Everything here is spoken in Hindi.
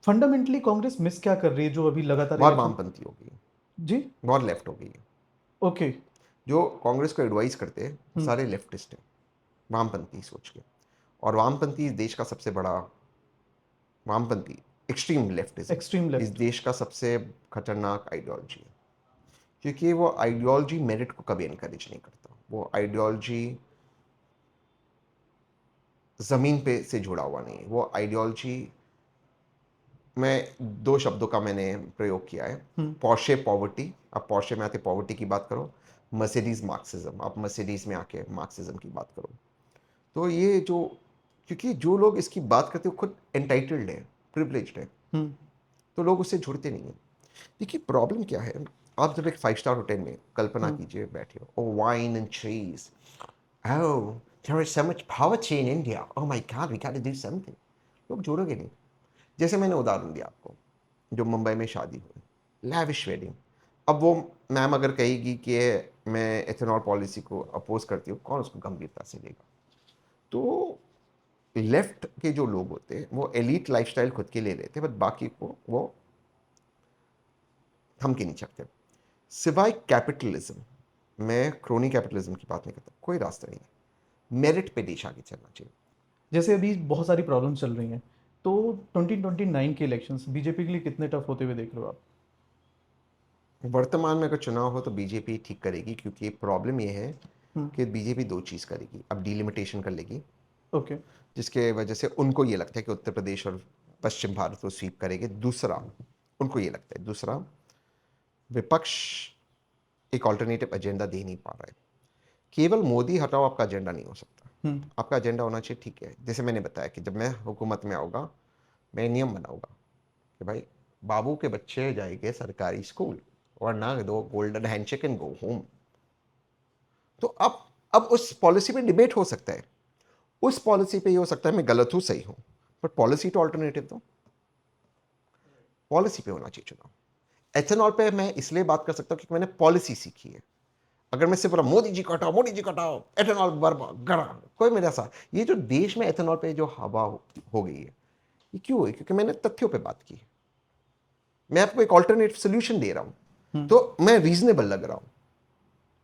फंडामेंटली कांग्रेस मिस क्या कर रही है जो अभी लगातार बहुत इलेक्शन? वामपंथी हो गई है, जी। बहुत लेफ्ट हो गई है। ओके। जो कांग्रेस को एडवाइस करते हैं वो हम्म। सारे लेफ्टिस्ट हैं, वामपंथी सोच के। और वामपंथी इस देश का सबसे बड़ा, वामपंथी एक्सट्रीम लेफ्टिज्म एक्सट्रीम इस लेफ्ट। देश का सबसे खतरनाक आइडियोलॉजी है, क्योंकि वो आइडियोलॉजी मेरिट को कभी इनकरेज नहीं करता। वो आइडियोलॉजी ज़मीन पे से जुड़ा हुआ नहीं है। वो आइडियोलॉजी में दो शब्दों का मैंने प्रयोग किया है, पॉर्शे पॉवर्टी। आप पॉर्शे में आके पॉवर्टी की बात करो, मर्सिडीज मार्क्सिज्म, आप मर्सिडीज में आके मार्क्सिज्म की बात करो। तो ये जो, क्योंकि जो लोग इसकी बात करते हैं वो खुद एंटाइटल्ड है, प्रिविलेज्ड है, तो लोग उससे जुड़ते नहीं हैं। देखिए प्रॉब्लम क्या है, आप जब एक 5 स्टार होटल में कल्पना कीजिए बैठे हो, ओ wine and cheese, oh there is so much poverty in India, oh my God we got to do something, लोग जुड़ोगे नहीं। जैसे मैंने उदाहरण दिया आपको, जो मुंबई में शादी हुई, लैविश वेडिंग। अब वो मैम अगर कहेगी कि मैं एथेनॉल पॉलिसी को अपोज करती हूँ, कौन उसको गंभीरता से लेगा? तो लेफ्ट के जो लोग होते हैं वो एलीट लाइफस्टाइल खुद के लिए लेते हैं, बट बाकी को वो थम के नहीं सकते। सिवाय कैपिटलिज्म, मैं क्रोनी कैपिटलिज्म की बात नहीं करता, कोई रास्ता नहीं है। मेरिट पे देश आगे चलना चाहिए। जैसे अभी बहुत सारी प्रॉब्लम चल रही हैं, तो 2029 के इलेक्शंस बीजेपी के लिए कितने टफ होते हुए देख रहे हो आप? वर्तमान में अगर चुनाव हो तो बीजेपी ठीक करेगी, क्योंकि प्रॉब्लम ये है कि बीजेपी दो चीज़ करेगी। अब डिलिमिटेशन कर लेगी, ओके। जिसके वजह से उनको ये लगता है कि उत्तर प्रदेश और पश्चिम भारत को स्वीप करेंगे। दूसरा, उनको ये लगता है, दूसरा, विपक्ष एक ऑल्टरनेटिव एजेंडा दे नहीं पा रहा है। केवल मोदी हटाओ आपका एजेंडा नहीं हो सकता। आपका एजेंडा होना चाहिए, ठीक है, जैसे मैंने बताया कि जब मैं हुकूमत में आऊँगा, मैं नियम बनाऊंगा कि भाई बाबू के बच्चे जाएंगे सरकारी स्कूल, वरना दो golden handshake and go home. तो अब उस पॉलिसी पे डिबेट हो सकता है, उस पॉलिसी पे ये हो सकता है मैं गलत हूं सही हूं, बट पॉलिसी तो ऑल्टरनेटिव दो। पॉलिसी पे होना चाहिए चुनाव। एथेनॉल पे मैं इसलिए बात कर सकता हूं क्योंकि मैंने पॉलिसी सीखी है। अगर मैं सिर्फ मोदी जी को हटाओ, मोदी जी को हटाओ, एथेनॉल बर्बाद गड़ा, कोई मेरे साथ, ये जो देश में एथेनॉल पे जो हवा हो गई है, ये क्यों है? क्योंकि मैंने तथ्यों पे बात की। मैं आपको एक ऑल्टरनेटिव सोल्यूशन दे रहा हूं, तो मैं रीजनेबल लग रहा हूं।